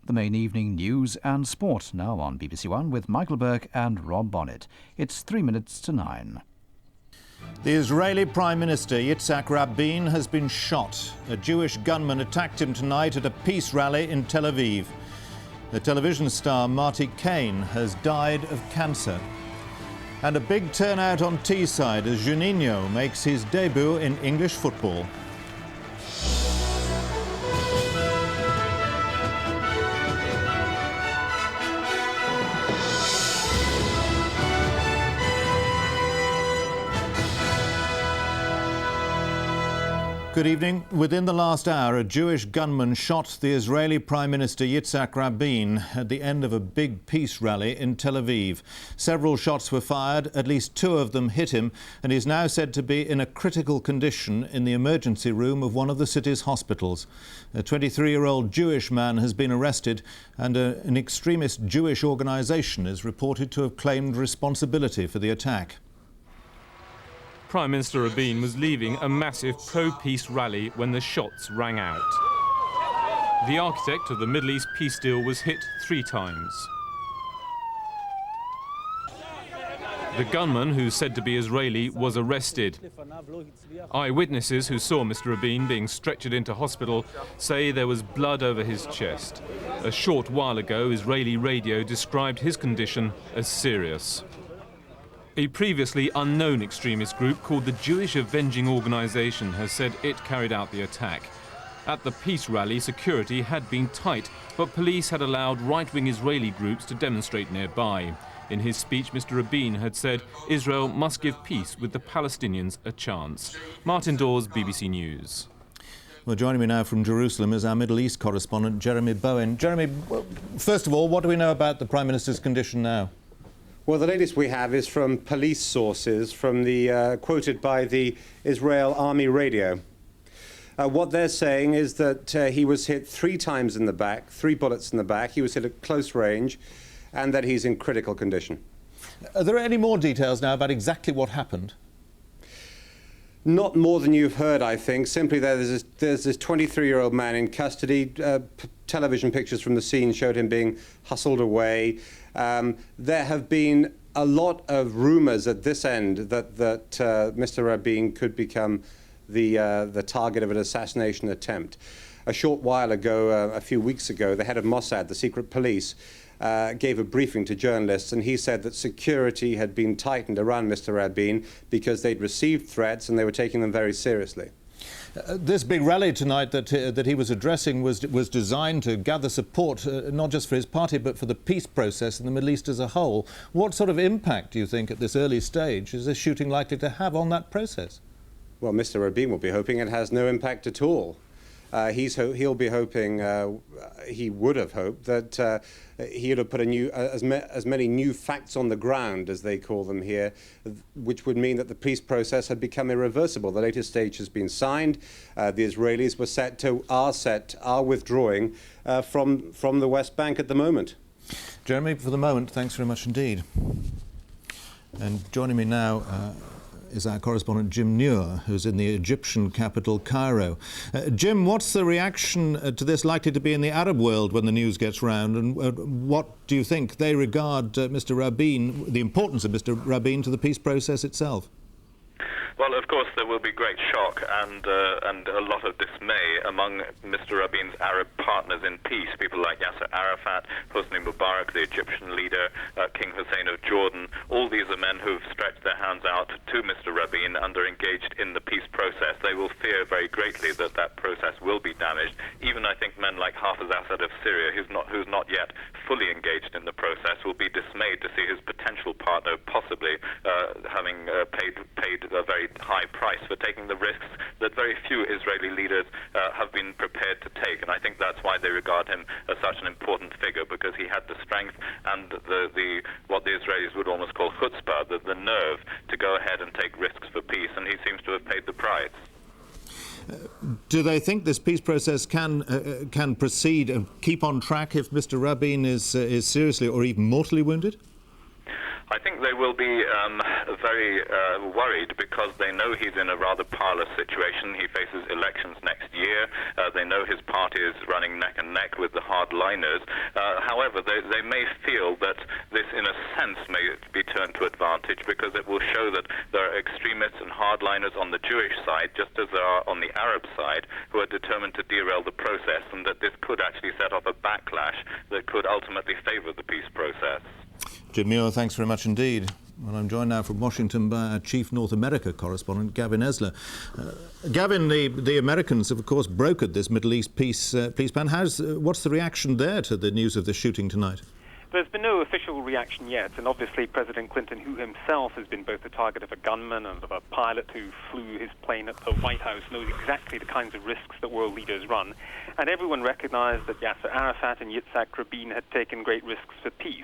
The main evening news and sport now on BBC One with Michael Burke and Rob Bonnet. It's 3 minutes to 9. The Israeli Prime Minister Yitzhak Rabin has been shot. A Jewish gunman attacked him tonight at a peace rally in Tel Aviv. The television star Marty Kane has died of cancer. And a big turnout on Teesside as Juninho makes his debut in English football. Good evening. Within the last hour, a Jewish gunman shot the Israeli Prime Minister Yitzhak Rabin at the end of a big peace rally in Tel Aviv. Several shots were fired, at least 2 of them hit him, and he's now said to be in a critical condition in the emergency room of one of the city's hospitals. A 23-year-old Jewish man has been arrested, and an extremist Jewish organisation is reported to have claimed responsibility for the attack. Prime Minister Rabin was leaving a massive pro-peace rally when the shots rang out. The architect of the Middle East peace deal was hit 3 times. The gunman, who's said to be Israeli, was arrested. Eyewitnesses who saw Mr. Rabin being stretchered into hospital say there was blood over his chest. A short while ago, Israeli radio described his condition as serious. A previously unknown extremist group called the Jewish Avenging Organization has said it carried out the attack. At the peace rally, security had been tight, but police had allowed right-wing Israeli groups to demonstrate nearby. In his speech, Mr. Rabin had said Israel must give peace with the Palestinians a chance. Martin Dawes, BBC News. Well, joining me now from Jerusalem is our Middle East correspondent, Jeremy Bowen. Jeremy, first of all, what do we know about the Prime Minister's condition now? Well, the latest we have is from police sources, from the quoted by the Israel Army radio. What they're saying is that he was hit 3 times in the back, 3 bullets in the back. He was hit at close range, and that he's in critical condition. Are there any more details now about exactly what happened? Not more than you've heard, I think. Simply there's this 23-year-old man in custody. Television pictures from the scene showed him being hustled away. There have been a lot of rumours at this end that Mr. Rabin could become the target of an assassination attempt. A short while ago, a few weeks ago, the head of Mossad, the secret police, gave a briefing to journalists, and he said that security had been tightened around Mr. Rabin because they'd received threats and they were taking them very seriously. This big rally tonight that he was addressing was designed to gather support, not just for his party, but for the peace process in the Middle East as a whole. What sort of impact, do you think, at this early stage, is this shooting likely to have on that process? Well, Mr. Rabin will be hoping it has no impact at all. He'll be hoping, he would have hoped that he would have put as many new facts on the ground, as they call them here, which would mean that the peace process had become irreversible. The latest stage has been signed. The Israelis are withdrawing from the West Bank at the moment. Jeremy, for the moment, thanks very much indeed. And joining me now is our correspondent Jim Muir, who's in the Egyptian capital, Cairo. Jim, what's the reaction to this likely to be in the Arab world when the news gets round, and what do you think they regard Mr. Rabin, the importance of Mr. Rabin to the peace process itself? Well, of course, there will be great shock and a lot of dismay among Mr. Rabin's Arab partners in peace, people like Yasser Arafat, Hosni Mubarak, the Egyptian leader, King Hussein of Jordan. All these are men who've stretched their hands out to Mr. Rabin and are engaged in the peace process. They will fear very greatly that that process will be damaged. Even, I think, men like Hafez Assad of Syria, who's not yet fully engaged in the process, will be dismayed to see his potential partner possibly having paid a very high price for taking the risks that very few Israeli leaders have been prepared to take. And I think that's why they regard him as such an important figure, because he had the strength and what the Israelis would almost call chutzpah, the nerve to go ahead and take risks for peace, and he seems to have paid the price. Do they think this peace process can proceed and keep on track if Mr. Rabin is seriously or even mortally wounded? I think they will be very worried because they know he's in a rather parlous situation. He faces elections next year. They know his party is running neck and neck with the hardliners. However, they may feel that this, in a sense, may be turned to advantage because it will show that there are extremists and hardliners on the Jewish side, just as there are on the Arab side, who are determined to derail the process, and that this could actually set off a backlash that could ultimately favor the peace process. Jim Muir, thanks very much indeed. Well, I'm joined now from Washington by our chief North America correspondent, Gavin Esler. Gavin, the Americans have, of course, brokered this Middle East peace plan. What's the reaction there to the news of the shooting tonight? There's been no official reaction yet, and obviously President Clinton, who himself has been both the target of a gunman and of a pilot who flew his plane at the White House, knows exactly the kinds of risks that world leaders run. And everyone recognized that Yasser Arafat and Yitzhak Rabin had taken great risks for peace.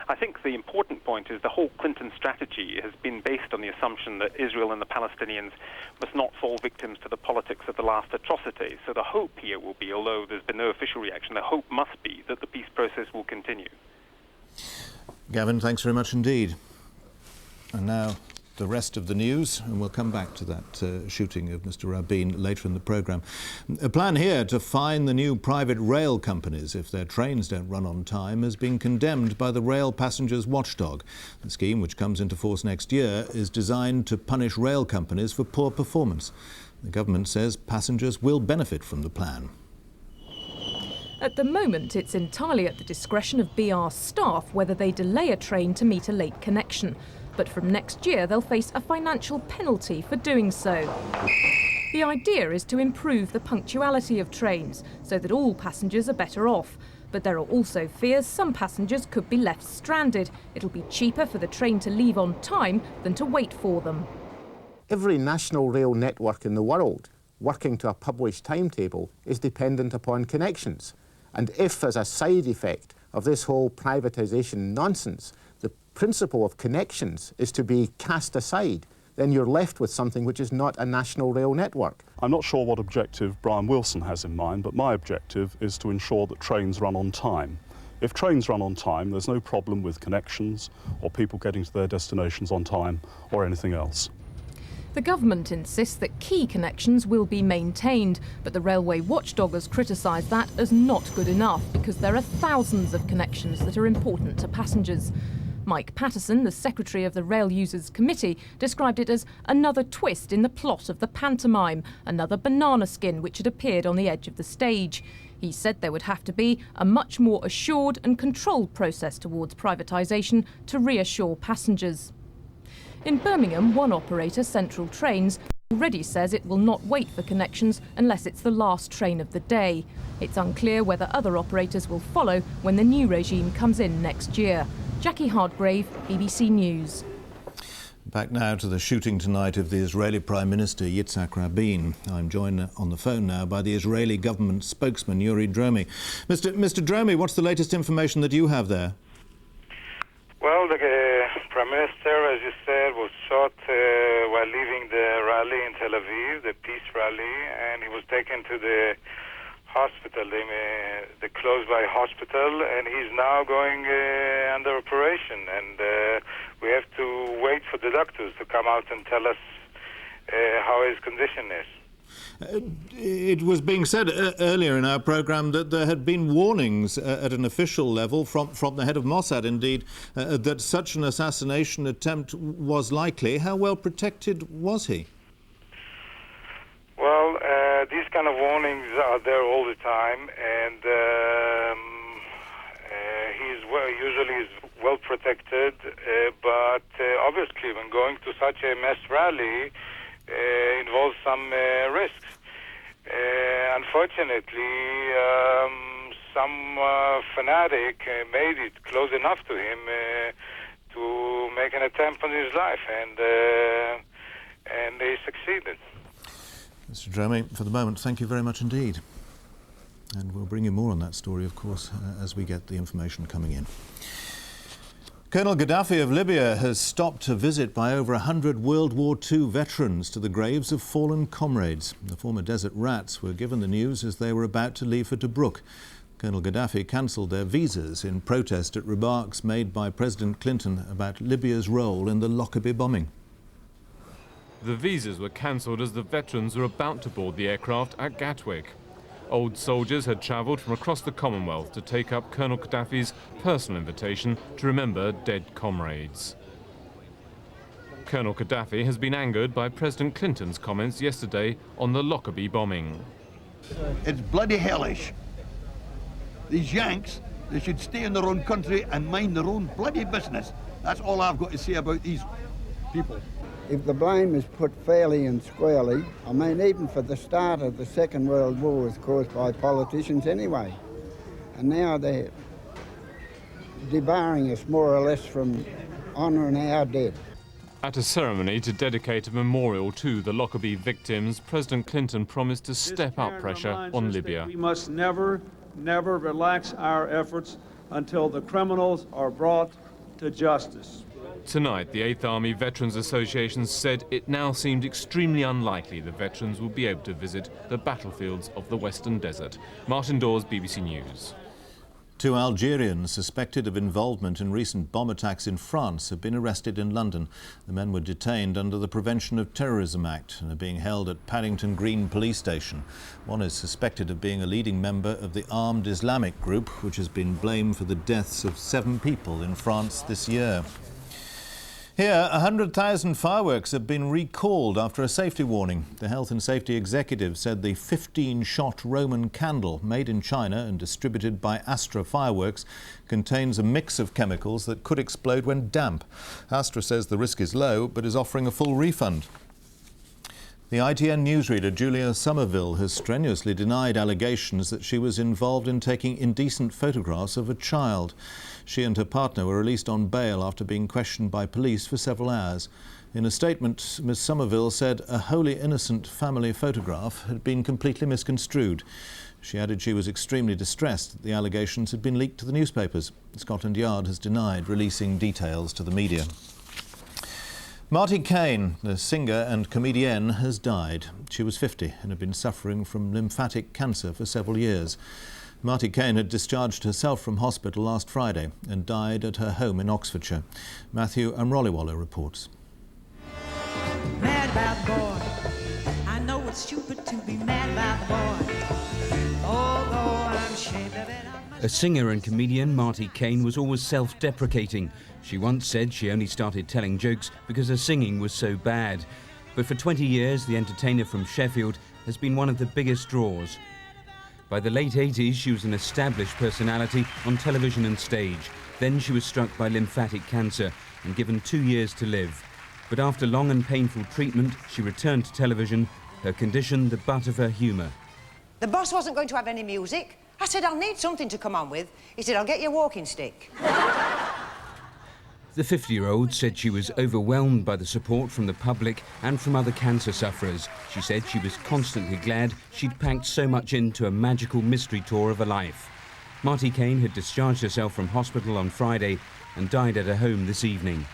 I think the important point is the whole Clinton strategy has been based on the assumption that Israel and the Palestinians must not fall victims to the politics of the last atrocity. So the hope here will be, although there's been no official reaction, the hope must be that the peace process will continue. Gavin, thanks very much indeed. And now the rest of the news, and we'll come back to that shooting of Mr. Rabin later in the programme. A plan here to fine the new private rail companies if their trains don't run on time has been condemned by the Rail Passengers Watchdog. The scheme, which comes into force next year, is designed to punish rail companies for poor performance. The government says passengers will benefit from the plan. At the moment, it's entirely at the discretion of BR staff whether they delay a train to meet a late connection. But from next year, they'll face a financial penalty for doing so. The idea is to improve the punctuality of trains so that all passengers are better off. But there are also fears some passengers could be left stranded. It'll be cheaper for the train to leave on time than to wait for them. Every national rail network in the world working to a published timetable is dependent upon connections. And if, as a side effect of this whole privatisation nonsense, the principle of connections is to be cast aside, then you're left with something which is not a national rail network. I'm not sure what objective Brian Wilson has in mind, but my objective is to ensure that trains run on time. If trains run on time, there's no problem with connections or people getting to their destinations on time or anything else. The government insists that key connections will be maintained, but the railway watchdog has criticised that as not good enough because there are thousands of connections that are important to passengers. Mike Patterson, the secretary of the Rail Users Committee, described it as another twist in the plot of the pantomime, another banana skin which had appeared on the edge of the stage. He said there would have to be a much more assured and controlled process towards privatisation to reassure passengers. In Birmingham, one operator, Central Trains, already says it will not wait for connections unless it's the last train of the day. It's unclear whether other operators will follow when the new regime comes in next year. Jackie Hardgrave, BBC News. Back now to the shooting tonight of the Israeli Prime Minister Yitzhak Rabin. I'm joined on the phone now by the Israeli government spokesman Yuri Dromi. Mr. Dromi, what's the latest information that you have there? Well, the Prime Minister, as you said, was shot while leaving the rally in Tel Aviv, the peace rally, and he was taken to the hospital, the close-by hospital, and he's now going under operation. And we have to wait for the doctors to come out and tell us how his condition is. It was being said earlier in our programme that there had been warnings at an official level from the head of Mossad, indeed, that such an assassination attempt was likely. How well protected was he? Well, these kind of warnings are there all the time, and usually is well protected, but obviously when going to such a mass rally, involves some risks. Unfortunately, some fanatic made it close enough to him to make an attempt on his life, and they succeeded. Mr. Dromi, for the moment, thank you very much indeed. And we'll bring you more on that story, of course, as we get the information coming in. Colonel Gaddafi of Libya has stopped a visit by over 100 World War II veterans to the graves of fallen comrades. The former desert rats were given the news as they were about to leave for Tobruk. Colonel Gaddafi cancelled their visas in protest at remarks made by President Clinton about Libya's role in the Lockerbie bombing. The visas were cancelled as the veterans were about to board the aircraft at Gatwick. Old soldiers had travelled from across the Commonwealth to take up Colonel Gaddafi's personal invitation to remember dead comrades. Colonel Gaddafi has been angered by President Clinton's comments yesterday on the Lockerbie bombing. It's bloody hellish. These Yanks, they should stay in their own country and mind their own bloody business. That's all I've got to say about these people. If the blame is put fairly and squarely, I mean, even for the start of the Second World War was caused by politicians anyway. And now they're debarring us more or less from honouring our dead. At a ceremony to dedicate a memorial to the Lockerbie victims, President Clinton promised to step up pressure on Libya. We must never relax our efforts until the criminals are brought to justice. Tonight, the 8th Army Veterans Association said it now seemed extremely unlikely the veterans would be able to visit the battlefields of the Western Desert. Martin Dawes, BBC News. 2 Algerians suspected of involvement in recent bomb attacks in France have been arrested in London. The men were detained under the Prevention of Terrorism Act and are being held at Paddington Green Police Station. One is suspected of being a leading member of the armed Islamic group, which has been blamed for the deaths of 7 people in France this year. Here, 100,000 fireworks have been recalled after a safety warning. The Health and Safety Executive said the 15-shot Roman candle, made in China and distributed by Astra Fireworks, contains a mix of chemicals that could explode when damp. Astra says the risk is low, but is offering a full refund. The ITN newsreader Julia Somerville has strenuously denied allegations that she was involved in taking indecent photographs of a child. She and her partner were released on bail after being questioned by police for several hours. In a statement, Ms. Somerville said a wholly innocent family photograph had been completely misconstrued. She added she was extremely distressed that the allegations had been leaked to the newspapers. Scotland Yard has denied releasing details to the media. Marty Kane, the singer and comedienne, has died. She was 50 and had been suffering from lymphatic cancer for several years. Marty Kane had discharged herself from hospital last Friday and died at her home in Oxfordshire. Matthew Amroliwala reports. Mad about the boy. I know it's stupid to be mad about the boy. Although I'm ashamed of it. A singer and comedian, Marty Kane, was always self-deprecating. She once said she only started telling jokes because her singing was so bad. But for 20 years, the entertainer from Sheffield has been one of the biggest draws. By the late 80s, she was an established personality on television and stage. Then she was struck by lymphatic cancer and given 2 years to live. But after long and painful treatment, she returned to television, her condition the butt of her humour. The boss wasn't going to have any music. I said, I'll need something to come on with. He said, I'll get you a walking stick. The 50-year-old said she was overwhelmed by the support from the public and from other cancer sufferers. She said she was constantly glad she'd packed so much into a magical mystery tour of a life. Marty Kane had discharged herself from hospital on Friday and died at her home this evening.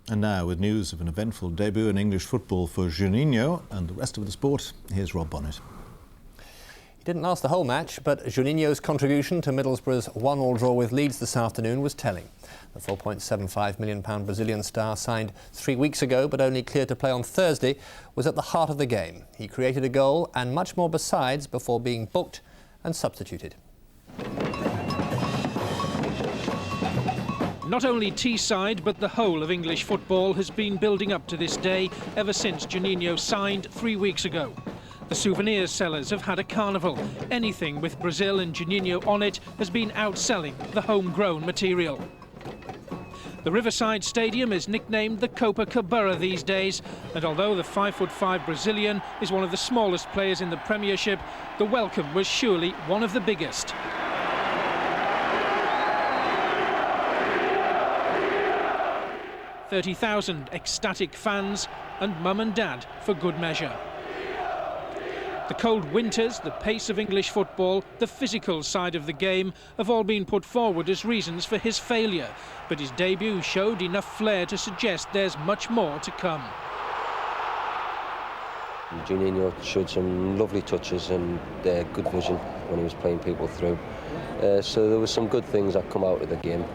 And now, with news of an eventful debut in English football for Juninho and the rest of the sport, here's Rob Bonnet. He didn't last the whole match, but Juninho's contribution to Middlesbrough's 1-1 draw with Leeds this afternoon was telling. The £4.75 million Brazilian star, signed 3 weeks ago but only cleared to play on Thursday, was at the heart of the game. He created a goal and much more besides before being booked and substituted. Not only Teesside, but the whole of English football has been building up to this day ever since Juninho signed 3 weeks ago. The souvenir sellers have had a carnival. Anything with Brazil and Juninho on it has been outselling the homegrown material. The Riverside Stadium is nicknamed the Copacabana these days, and although the 5'5" Brazilian is one of the smallest players in the Premiership, the welcome was surely one of the biggest. "30,000 ecstatic fans and mum and dad for good measure. The cold winters, the pace of English football, the physical side of the game have all been put forward as reasons for his failure, but his debut showed enough flair to suggest there's much more to come. Juninho showed some lovely touches and good vision when he was playing people through. So there were some good things that come out of the game.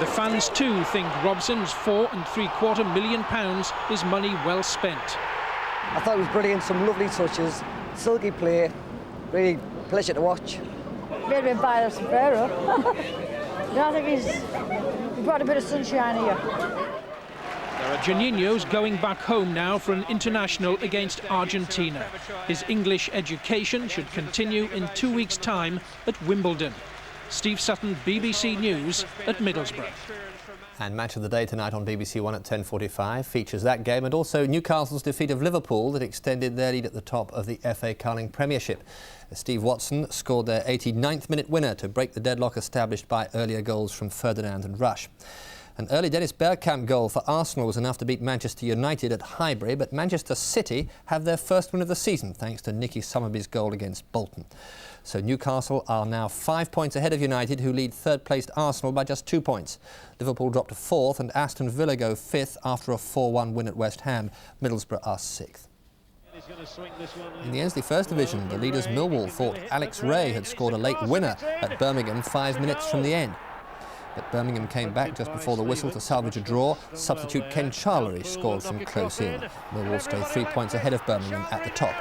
The fans too think Robson's £4.75 million is money well spent. I thought it was brilliant, some lovely touches, silky play, really pleasure to watch. Made me biased Ferro. I think he brought a bit of sunshine here. Juninho's going back home now for an international against Argentina. His English education should continue in 2 weeks' time at Wimbledon. Steve Sutton, BBC News at Middlesbrough. And Match of the Day tonight on BBC One at 10:45 features that game and also Newcastle's defeat of Liverpool that extended their lead at the top of the FA Carling Premiership. Steve Watson scored their 89th minute winner to break the deadlock established by earlier goals from Ferdinand and Rush. An early Dennis Bergkamp goal for Arsenal was enough to beat Manchester United at Highbury, but Manchester City have their first win of the season thanks to Nicky Summerby's goal against Bolton. So Newcastle are now 5 points ahead of United, who lead third-placed Arsenal by just 2 points. Liverpool drop to fourth and Aston Villa go fifth after a 4-1 win at West Ham. Middlesbrough are sixth. In the Ainsley First Division, the leaders Millwall thought Alex Ray had scored a late winner at Birmingham 5 minutes from the end. But Birmingham came back just before the whistle to salvage a draw. Substitute Ken Charlery scored from close in. Millwall stay 3 points ahead of Birmingham at the top.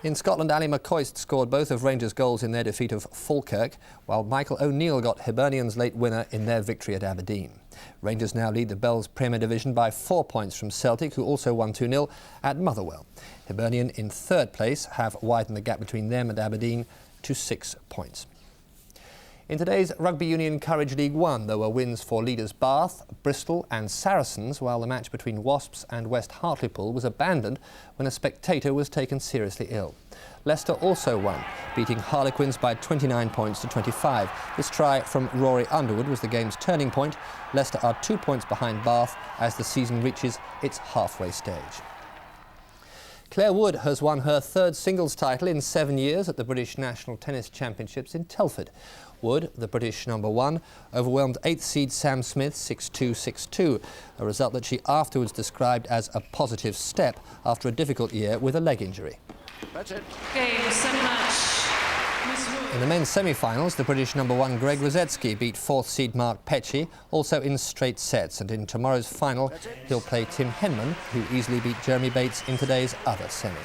In Scotland, Ali McCoist scored both of Rangers' goals in their defeat of Falkirk, while Michael O'Neill got Hibernian's late winner in their victory at Aberdeen. Rangers now lead the Bells Premier Division by 4 points from Celtic, who also won 2-0 at Motherwell. Hibernian in third place have widened the gap between them and Aberdeen to 6 points. In today's Rugby Union Courage League 1, there were wins for leaders Bath, Bristol and Saracens, while the match between Wasps and West Hartlepool was abandoned when a spectator was taken seriously ill. Leicester also won, beating Harlequins by 29 points to 25. This try from Rory Underwood was the game's turning point. Leicester are 2 points behind Bath as the season reaches its halfway stage. Claire Wood has won her third singles title in 7 years at the British National Tennis Championships in Telford. Wood, the British #1, overwhelmed 8th seed Sam Smith 6-2, 6-2, a result that she afterwards described as a positive step after a difficult year with a leg injury. That's it. Game, 7 match. In the men's semi-finals, the British #1 Greg Rosetsky beat 4th seed Mark Petchey, also in straight sets, and in tomorrow's final he'll play Tim Henman, who easily beat Jeremy Bates in today's other semi.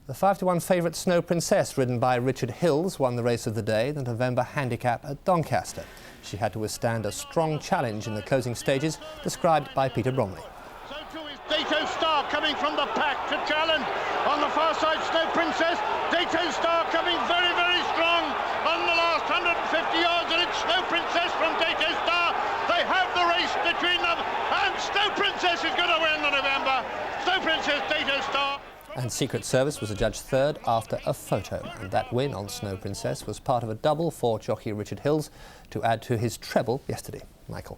The 5-1 favourite Snow Princess, ridden by Richard Hills, won the race of the day, the November handicap at Doncaster. She had to withstand a strong challenge in the closing stages, described by Peter Bromley. So too is Dato Star coming from the pack to challenge. On the far side, Snow Princess. Dato Star coming very, very strong on the last 150 yards, and it's Snow Princess from Dato Star. They have the race between them, and Snow Princess is going to win the November. Snow Princess, Dato Star. And Secret Service was adjudged third after a photo. And that win on Snow Princess was part of a double for jockey Richard Hills to add to his treble yesterday. Michael.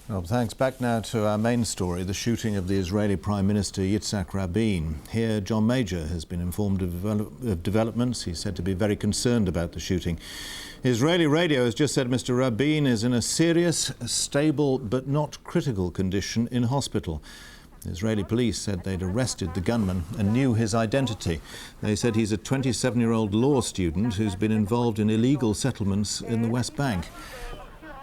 Well, thanks. Back now to our main story, the shooting of the Israeli Prime Minister Yitzhak Rabin. Here, John Major has been informed of developments. He's said to be very concerned about the shooting. Israeli radio has just said Mr. Rabin is in a serious, stable but not critical condition in hospital. The Israeli police said they'd arrested the gunman and knew his identity. They said he's a 27-year-old law student who's been involved in illegal settlements in the West Bank.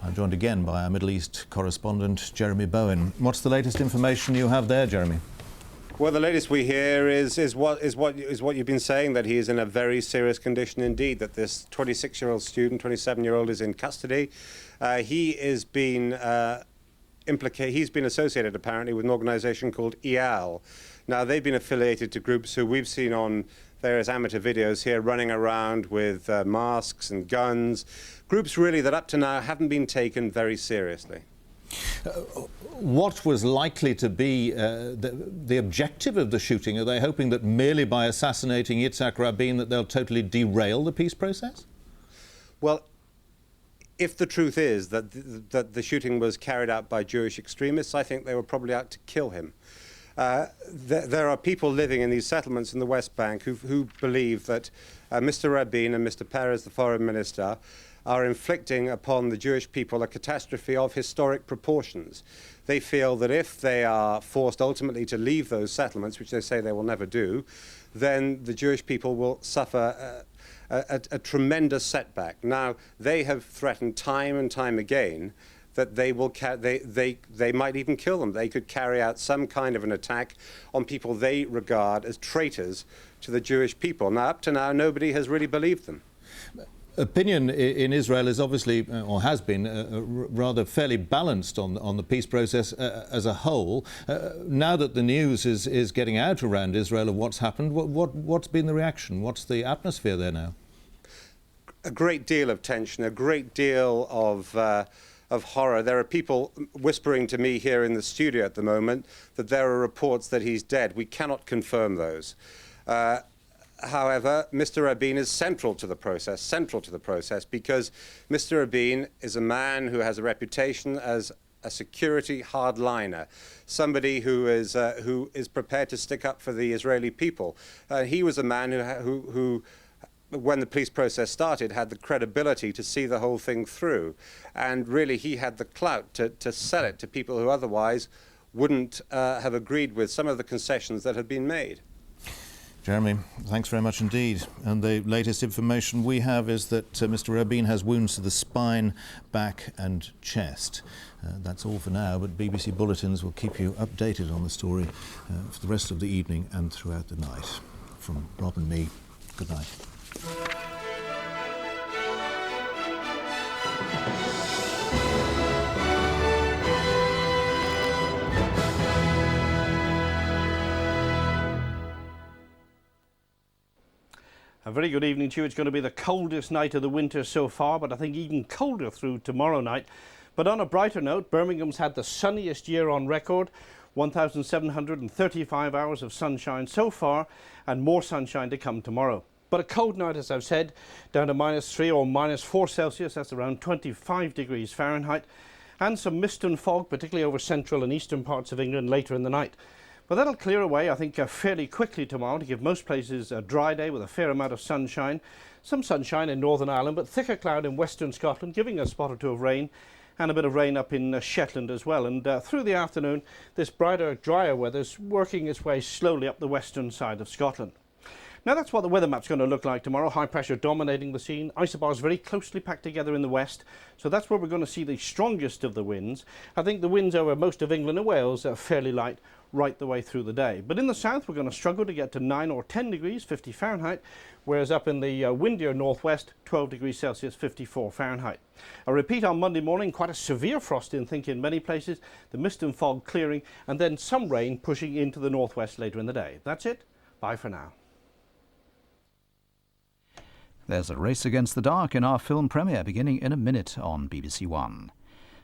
I'm joined again by our Middle East correspondent, Jeremy Bowen. What's the latest information you have there, Jeremy? Well, the latest we hear is what you've been saying, that he is in a very serious condition indeed, that this 26-year-old student, 27-year-old, is in custody. He's been associated, apparently, with an organisation called EAL. Now, they've been affiliated to groups who we've seen on various amateur videos here running around with masks and guns. Groups, really, that up to now haven't been taken very seriously. What was likely to be the objective of the shooting? Are they hoping that merely by assassinating Yitzhak Rabin that they'll totally derail the peace process? Well, if the truth is that the shooting was carried out by Jewish extremists, I think they were probably out to kill him. There are people living in these settlements in the West Bank who believe that Mr. Rabin and Mr. Peres, the foreign minister, are inflicting upon the Jewish people a catastrophe of historic proportions. They feel that if they are forced ultimately to leave those settlements, which they say they will never do, then the Jewish people will suffer a tremendous setback. Now, they have threatened time and time again that they might even kill them. They could carry out some kind of an attack on people they regard as traitors to the Jewish people. Now, up to now, nobody has really believed them. Opinion in Israel is obviously, or has been, rather fairly balanced on the peace process as a whole. Now that the news is getting out around Israel of what's happened, what's been the reaction? What's the atmosphere there now? A great deal of tension, a great deal of horror. There are people whispering to me here in the studio at the moment that there are reports that he's dead. We cannot confirm those. However, Mr. Rabin is central to the process, because Mr. Rabin is a man who has a reputation as a security hardliner, somebody who is prepared to stick up for the Israeli people. He was a man who when the peace process started, had the credibility to see the whole thing through. And really, he had the clout to sell it to people who otherwise wouldn't have agreed with some of the concessions that had been made. Jeremy, thanks very much indeed. And the latest information we have is that Mr. Rabin has wounds to the spine, back and chest. That's all for now, but BBC Bulletins will keep you updated on the story for the rest of the evening and throughout the night. From Rob and me, good night. A very good evening to you. It's going to be the coldest night of the winter so far, but I think even colder through tomorrow night. But on a brighter note, Birmingham's had the sunniest year on record, 1,735 hours of sunshine so far, and more sunshine to come tomorrow. But a cold night, as I've said, down to -3 or -4 Celsius, that's around 25 degrees Fahrenheit, and some mist and fog, particularly over central and eastern parts of England later in the night. But that'll clear away, I think, fairly quickly tomorrow to give most places a dry day with a fair amount of sunshine. Some sunshine in Northern Ireland, but thicker cloud in western Scotland, giving a spot or two of rain, and a bit of rain up in Shetland as well. And through the afternoon, this brighter, drier weather's working its way slowly up the western side of Scotland. Now that's what the weather map's going to look like tomorrow. High pressure dominating the scene. Isobars very closely packed together in the west. So that's where we're going to see the strongest of the winds. I think the winds over most of England and Wales are fairly light right the way through the day. But in the south, we're going to struggle to get to 9 or 10 degrees, 50 Fahrenheit, whereas up in the windier northwest, 12 degrees Celsius, 54 Fahrenheit. A repeat on Monday morning, quite a severe frost in many places, the mist and fog clearing, and then some rain pushing into the northwest later in the day. That's it. Bye for now. There's a race against the dark in our film premiere beginning in a minute on BBC One.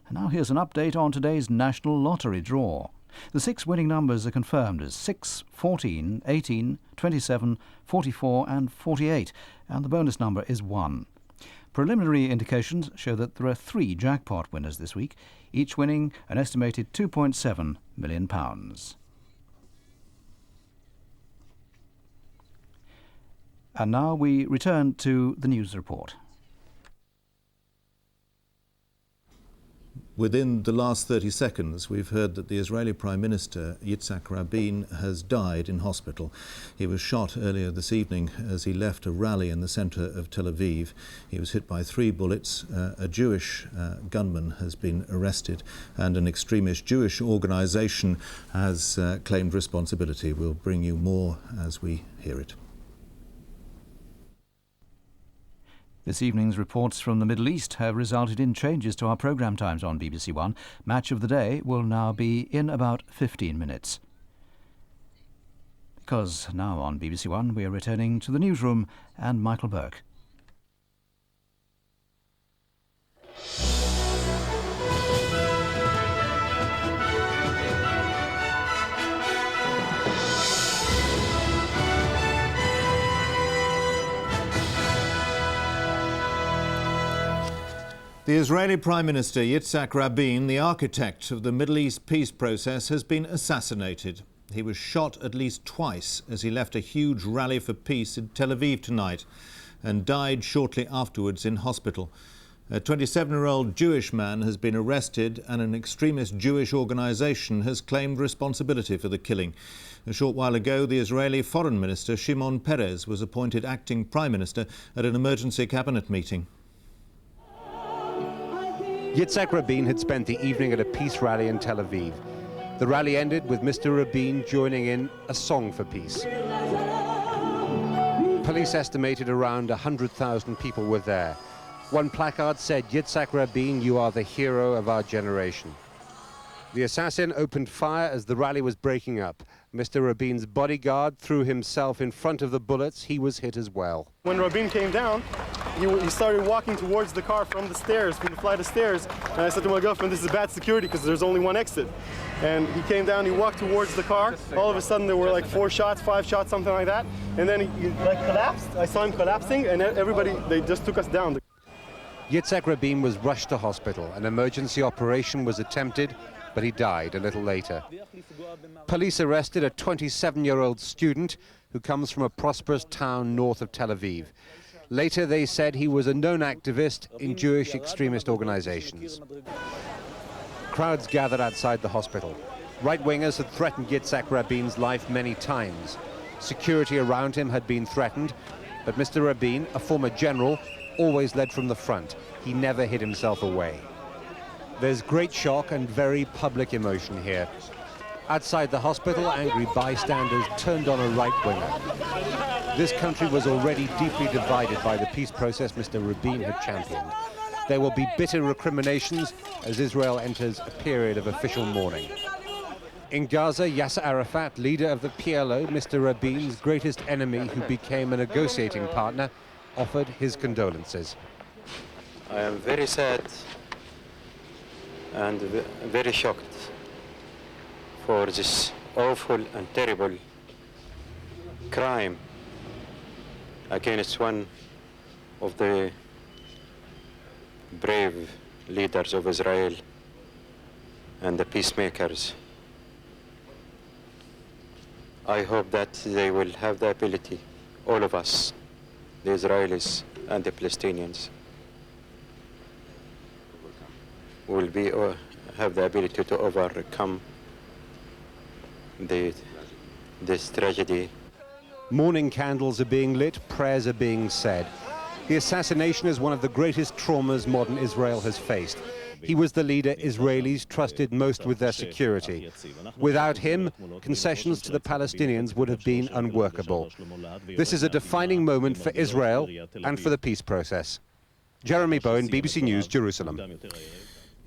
And now here's an update on today's National Lottery draw. The 6 winning numbers are confirmed as 6, 14, 18, 27, 44 and 48, and the bonus number is 1. Preliminary indications show that there are 3 jackpot winners this week, each winning an estimated £2.7 million. And now we return to the news report. Within the last 30 seconds, we've heard that the Israeli Prime Minister, Yitzhak Rabin, has died in hospital. He was shot earlier this evening as he left a rally in the centre of Tel Aviv. He was hit by 3 bullets. A Jewish gunman has been arrested, and an extremist Jewish organisation has claimed responsibility. We'll bring you more as we hear it. This evening's reports from the Middle East have resulted in changes to our programme times on BBC One. Match of the Day will now be in about 15 minutes. Because now on BBC One we are returning to the newsroom and Michael Burke. The Israeli Prime Minister Yitzhak Rabin, the architect of the Middle East peace process, has been assassinated. He was shot at least twice as he left a huge rally for peace in Tel Aviv tonight and died shortly afterwards in hospital. A 27-year-old Jewish man has been arrested and an extremist Jewish organisation has claimed responsibility for the killing. A short while ago, the Israeli Foreign Minister Shimon Peres was appointed acting Prime Minister at an emergency cabinet meeting. Yitzhak Rabin had spent the evening at a peace rally in Tel Aviv. The rally ended with Mr. Rabin joining in a song for peace. Police estimated around 100,000 people were there. One placard said, "Yitzhak Rabin, you are the hero of our generation." The assassin opened fire as the rally was breaking up. Mr. Rabin's bodyguard threw himself in front of the bullets. He was hit as well. When Rabin came down, he started walking towards the car from the stairs, from the flight of stairs. And I said to my girlfriend, this is bad security because there's only one exit. And he came down, he walked towards the car. All of a sudden there were like 4 shots, 5 shots, something like that. And then he like collapsed. I saw him collapsing and everybody, they just took us down. Yitzhak Rabin was rushed to hospital. An emergency operation was attempted, but he died a little later. Police arrested a 27-year-old student who comes from a prosperous town north of Tel Aviv. Later they said he was a known activist in Jewish extremist organizations. Crowds gathered outside the hospital. Right-wingers had threatened Yitzhak Rabin's life many times. Security around him had been threatened, but Mr. Rabin, a former general, always led from the front. He never hid himself away. There's great shock and very public emotion here. Outside the hospital, angry bystanders turned on a right-winger. This country was already deeply divided by the peace process Mr. Rabin had championed. There will be bitter recriminations as Israel enters a period of official mourning. In Gaza, Yasser Arafat, leader of the PLO, Mr. Rabin's greatest enemy who became a negotiating partner, offered his condolences. I am very sad and very shocked for this awful and terrible crime against one of the brave leaders of Israel and the peacemakers. I hope that they will have the ability, all of us, the Israelis and the Palestinians, will have the ability to overcome this tragedy. Mourning candles are being lit, prayers are being said. The assassination is one of the greatest traumas modern Israel has faced. He was the leader Israelis trusted most with their security. Without him, concessions to the Palestinians would have been unworkable. This is a defining moment for Israel and for the peace process. Jeremy Bowen, BBC News, Jerusalem.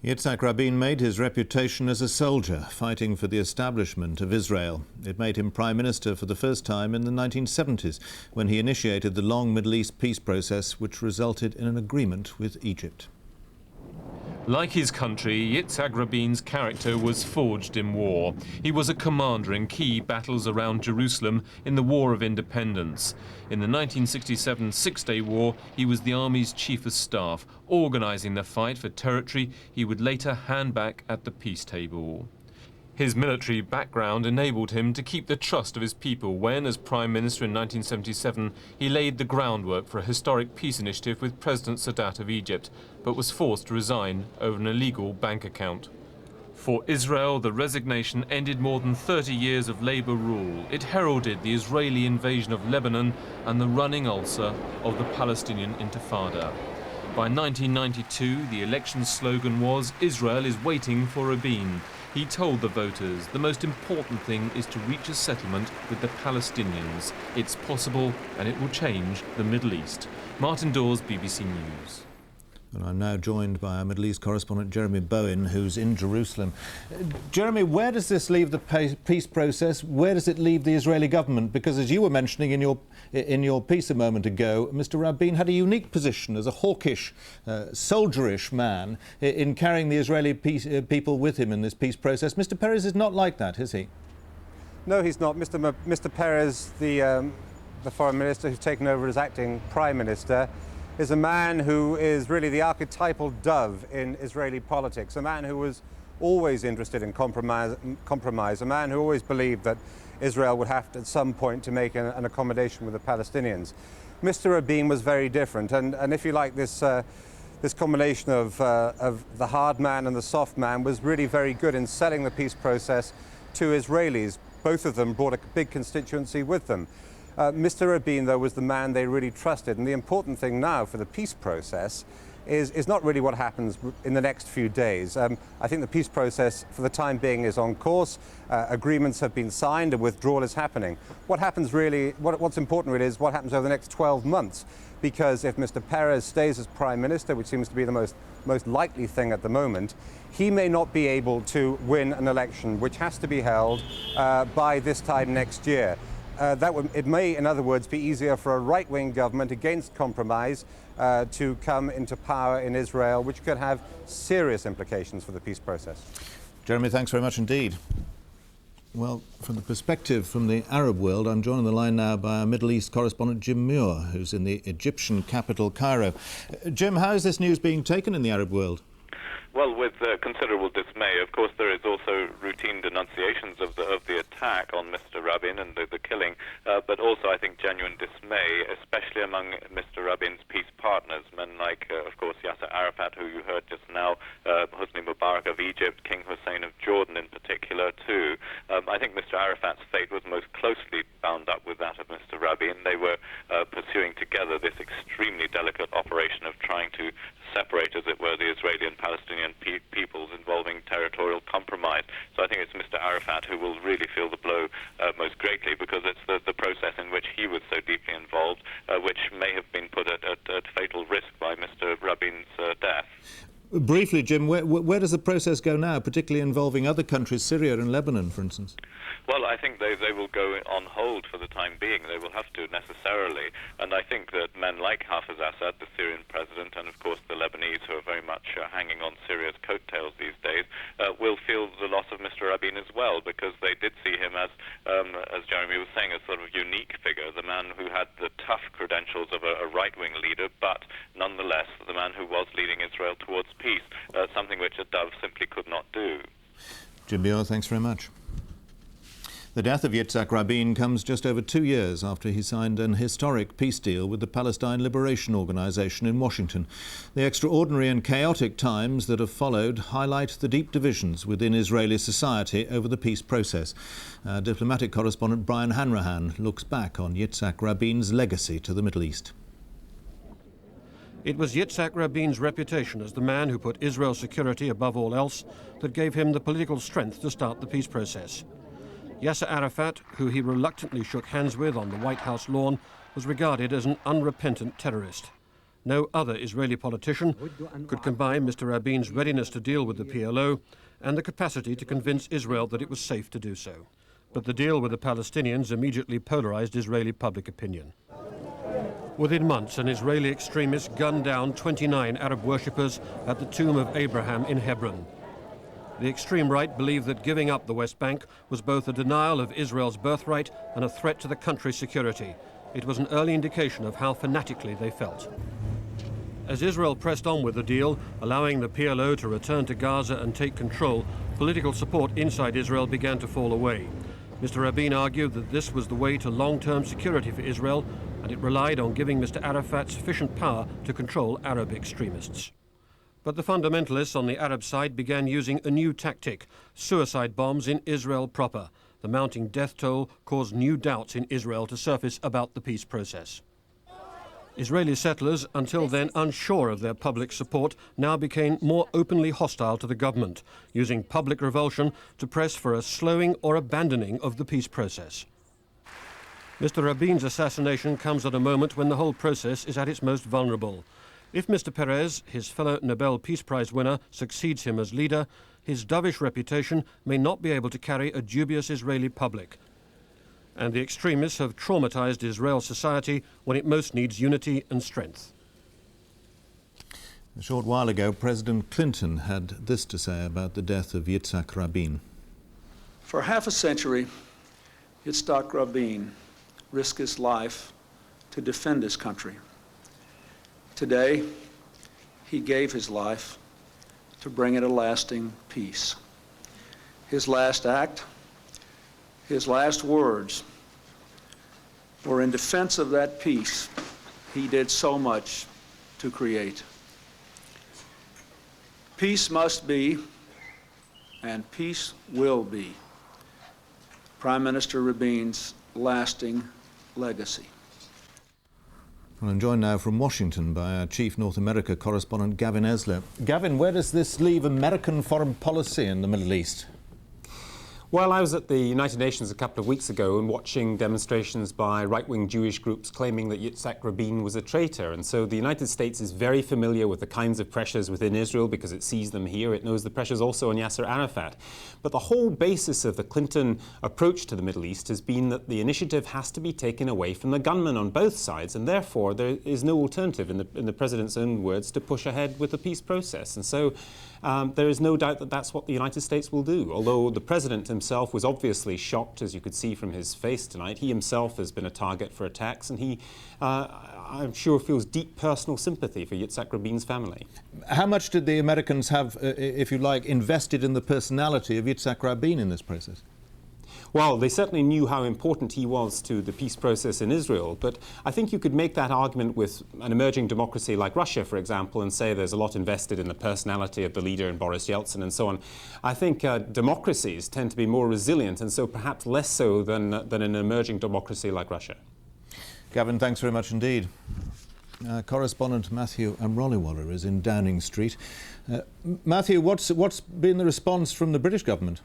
Yitzhak Rabin made his reputation as a soldier, fighting for the establishment of Israel. It made him Prime Minister for the first time in the 1970s, when he initiated the long Middle East peace process, which resulted in an agreement with Egypt. Like his country, Yitzhak Rabin's character was forged in war. He was a commander in key battles around Jerusalem in the War of Independence. In the 1967 Six-Day War, he was the army's chief of staff, organising the fight for territory he would later hand back at the peace table. His military background enabled him to keep the trust of his people when, as Prime Minister in 1977, he laid the groundwork for a historic peace initiative with President Sadat of Egypt, but was forced to resign over an illegal bank account. For Israel, the resignation ended more than 30 years of Labour rule. It heralded the Israeli invasion of Lebanon and the running ulcer of the Palestinian Intifada. By 1992, the election slogan was, "Israel is waiting for Rabin." He told the voters the most important thing is to reach a settlement with the Palestinians. It's possible and it will change the Middle East. Martin Dawes, BBC News. And I'm now joined by our Middle East correspondent Jeremy Bowen, who's in Jerusalem. Jeremy, where does this leave the peace process? Where does it leave the Israeli government? Because as you were mentioning in your piece a moment ago, Mr. Rabin had a unique position as a hawkish, soldierish man in carrying the Israeli people with him in this peace process. Mr. Peres is not like that, is he? No, he's not. Mr. Peres, the foreign minister who's taken over as acting prime minister, is a man who is really the archetypal dove in Israeli politics, a man who was always interested in compromise, a man who always believed that Israel would have to, at some point, to make an accommodation with the Palestinians. Mr. Rabin was very different, and if you like, this this combination of the hard man and the soft man was really very good in selling the peace process to Israelis. Both of them brought a big constituency with them. Mr. Rabin, though, was the man they really trusted. And the important thing now for the peace process is not really what happens in the next few days. I think the peace process, for the time being, is on course. Agreements have been signed, and withdrawal is happening. What happens really, what's important really is what happens over the next 12 months. Because if Mr. Perez stays as Prime Minister, which seems to be the most likely thing at the moment, he may not be able to win an election, which has to be held by this time next year. It may, in other words, be easier for a right-wing government against compromise to come into power in Israel, which could have serious implications for the peace process. Jeremy, thanks very much indeed. Well, from the perspective from the Arab world, I'm joined on the line now by our Middle East correspondent Jim Muir, who's in the Egyptian capital, Cairo. Jim, how is this news being taken in the Arab world? Well, with considerable dismay. Of course, there is also routine denunciations of the attack on Mr. Rabin and the killing, but also, I think, genuine dismay, especially among Mr. Rabin's peace partners, men like, of course, Yasser Arafat, who you heard just now, Hosni Mubarak of Egypt, King Hussein of Jordan in particular, too. I think Mr. Arafat's fate was most closely bound up with that of Mr. Rabin. They were pursuing together this extremely delicate operation of trying to separate, as it were, the Israeli and Palestinian peoples involving territorial compromise. So I think it's Mr. Arafat who will really feel the blow most greatly, because it's the process in which he was so deeply involved, which may have been put at fatal risk by Mr. Rabin's death. Briefly, Jim, where does the process go now, particularly involving other countries, Syria and Lebanon, for instance? Well, I think they will go on hold for the time being. They will have to necessarily. And I think that men like Hafez Assad, the Syrian president, and of course the Lebanese, who are very much hanging on Syria's coattails these days, will feel the loss of Mr. Rabin as well, because they did see him as Jeremy was saying, a sort of unique figure, the man who had the tough credentials of a right-wing leader, but nonetheless the man who was leading Israel towards peace, something which a dove simply could not do. Jim Muir, thanks very much. The death of Yitzhak Rabin comes just over 2 years after he signed an historic peace deal with the Palestine Liberation Organization in Washington. The extraordinary and chaotic times that have followed highlight the deep divisions within Israeli society over the peace process. Diplomatic correspondent Brian Hanrahan looks back on Yitzhak Rabin's legacy to the Middle East. It was Yitzhak Rabin's reputation as the man who put Israel's security above all else that gave him the political strength to start the peace process. Yasser Arafat, who he reluctantly shook hands with on the White House lawn, was regarded as an unrepentant terrorist. No other Israeli politician could combine Mr. Rabin's readiness to deal with the PLO and the capacity to convince Israel that it was safe to do so. But the deal with the Palestinians immediately polarized Israeli public opinion. Within months, an Israeli extremist gunned down 29 Arab worshippers at the tomb of Abraham in Hebron. The extreme right believed that giving up the West Bank was both a denial of Israel's birthright and a threat to the country's security. It was an early indication of how fanatically they felt. As Israel pressed on with the deal, allowing the PLO to return to Gaza and take control, political support inside Israel began to fall away. Mr. Rabin argued that this was the way to long-term security for Israel, and it relied on giving Mr. Arafat sufficient power to control Arab extremists. But the fundamentalists on the Arab side began using a new tactic, suicide bombs in Israel proper. The mounting death toll caused new doubts in Israel to surface about the peace process. Israeli settlers, until then unsure of their public support, now became more openly hostile to the government, using public revulsion to press for a slowing or abandoning of the peace process. Mr. Rabin's assassination comes at a moment when the whole process is at its most vulnerable. If Mr. Perez, his fellow Nobel Peace Prize winner, succeeds him as leader, his dovish reputation may not be able to carry a dubious Israeli public. And the extremists have traumatized Israel's society when it most needs unity and strength. A short while ago, President Clinton had this to say about the death of Yitzhak Rabin. For half a century, Yitzhak Rabin risked his life to defend his country. Today, he gave his life to bring it a lasting peace. His last act, his last words were in defense of that peace he did so much to create. Peace must be, and peace will be, Prime Minister Rabin's lasting legacy. Well, I'm joined now from Washington by our chief North America correspondent, Gavin Esler. Gavin, where does this leave American foreign policy in the Middle East? Well, I was at the United Nations a couple of weeks ago and watching demonstrations by right-wing Jewish groups claiming that Yitzhak Rabin was a traitor. And so the United States is very familiar with the kinds of pressures within Israel because it sees them here. It knows the pressures also on Yasser Arafat. But the whole basis of the Clinton approach to the Middle East has been that the initiative has to be taken away from the gunmen on both sides, and therefore there is no alternative, in the president's own words, to push ahead with the peace process. And so there is no doubt that that's what the United States will do. Although the president himself was obviously shocked, as you could see from his face tonight. He himself has been a target for attacks, and he, I'm sure, feels deep personal sympathy for Yitzhak Rabin's family. How much did the Americans have, if you like, invested in the personality of Yitzhak Rabin in this process? Well, they certainly knew how important he was to the peace process in Israel, but I think you could make that argument with an emerging democracy like Russia, for example, and say there's a lot invested in the personality of the leader and Boris Yeltsin and so on. I think democracies tend to be more resilient, and so perhaps less so than an emerging democracy like Russia. Gavin, thanks very much indeed. Correspondent Matthew Amroliwala is in Downing Street. Matthew, what's been the response from the British government?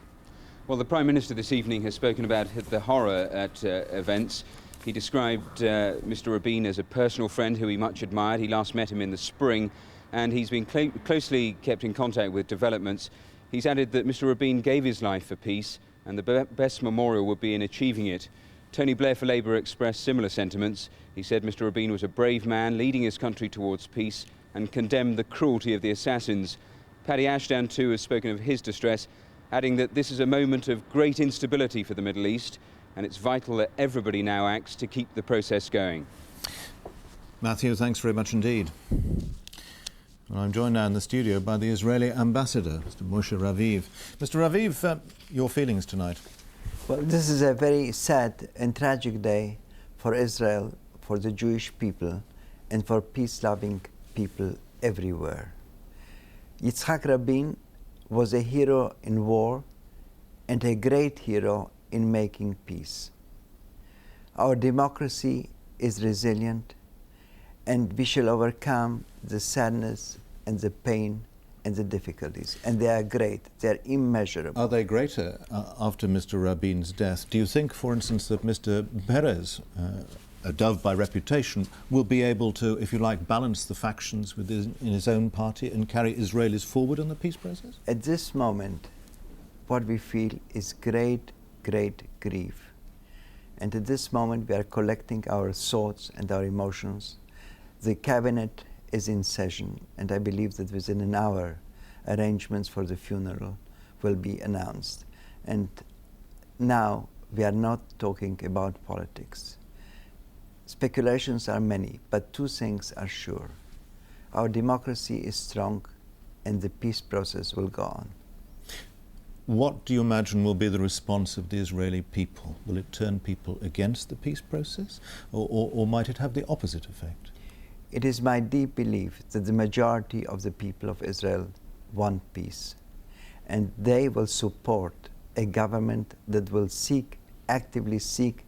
Well, the Prime Minister this evening has spoken about the horror at events. He described Mr. Rabin as a personal friend who he much admired. He last met him in the spring, and he's been closely kept in contact with developments. He's added that Mr. Rabin gave his life for peace, and the best memorial would be in achieving it. Tony Blair for Labour expressed similar sentiments. He said Mr. Rabin was a brave man leading his country towards peace and condemned the cruelty of the assassins. Paddy Ashdown too has spoken of his distress, adding that this is a moment of great instability for the Middle East, and it's vital that everybody now acts to keep the process going. Matthew, thanks very much indeed. Well, I'm joined now in the studio by the Israeli ambassador, Mr. Moshe Raviv. Mr. Raviv, your feelings tonight? Well, this is a very sad and tragic day for Israel, for the Jewish people, and for peace-loving people everywhere. Yitzhak Rabin was a hero in war and a great hero in making peace. Our democracy is resilient, and we shall overcome the sadness and the pain and the difficulties. And they are great. They are immeasurable. Are they greater after Mr. Rabin's death? Do you think, for instance, that Mr. Perez, a dove by reputation, will be able to, if you like, balance the factions in his own party and carry Israelis forward in the peace process? At this moment, what we feel is great, great grief. And at this moment, we are collecting our thoughts and our emotions. The cabinet is in session, and I believe that within an hour, arrangements for the funeral will be announced. And now, we are not talking about politics. Speculations are many, but two things are sure. Our democracy is strong, and the peace process will go on. What do you imagine will be the response of the Israeli people? Will it turn people against the peace process, or might it have the opposite effect? It is my deep belief that the majority of the people of Israel want peace, and they will support a government that will actively seek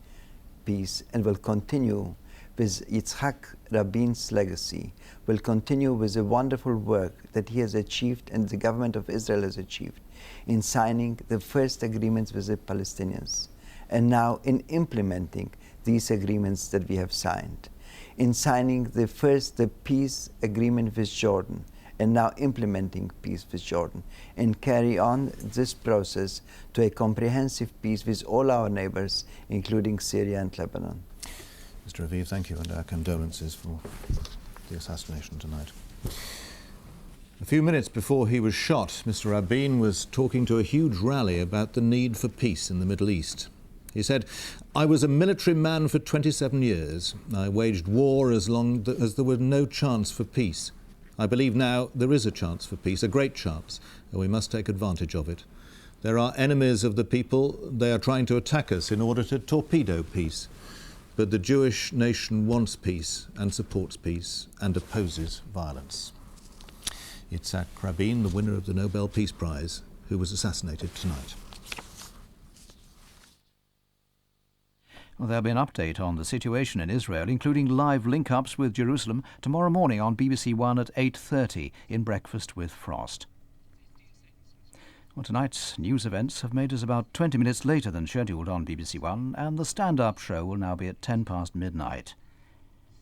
peace, and will continue with Yitzhak Rabin's legacy, will continue with the wonderful work that he has achieved and the government of Israel has achieved in signing the first agreements with the Palestinians, and now in implementing these agreements that we have signed, in signing the peace agreement with Jordan, and now implementing peace with Jordan, and carry on this process to a comprehensive peace with all our neighbors, including Syria and Lebanon. Mr. Raviv, thank you, and our condolences for the assassination tonight. A few minutes before he was shot, Mr. Rabin was talking to a huge rally about the need for peace in the Middle East. He said, "I was a military man for 27 years. I waged war as long as there was no chance for peace. I believe now there is a chance for peace, a great chance, and we must take advantage of it. There are enemies of the people. They are trying to attack us in order to torpedo peace. But the Jewish nation wants peace and supports peace and opposes violence." Yitzhak Rabin, the winner of the Nobel Peace Prize, who was assassinated tonight. Well, there'll be an update on the situation in Israel, including live link-ups with Jerusalem, tomorrow morning on BBC One at 8:30 in Breakfast with Frost. Well, tonight's news events have made us about 20 minutes later than scheduled on BBC One, and the stand-up show will now be at 10 past midnight.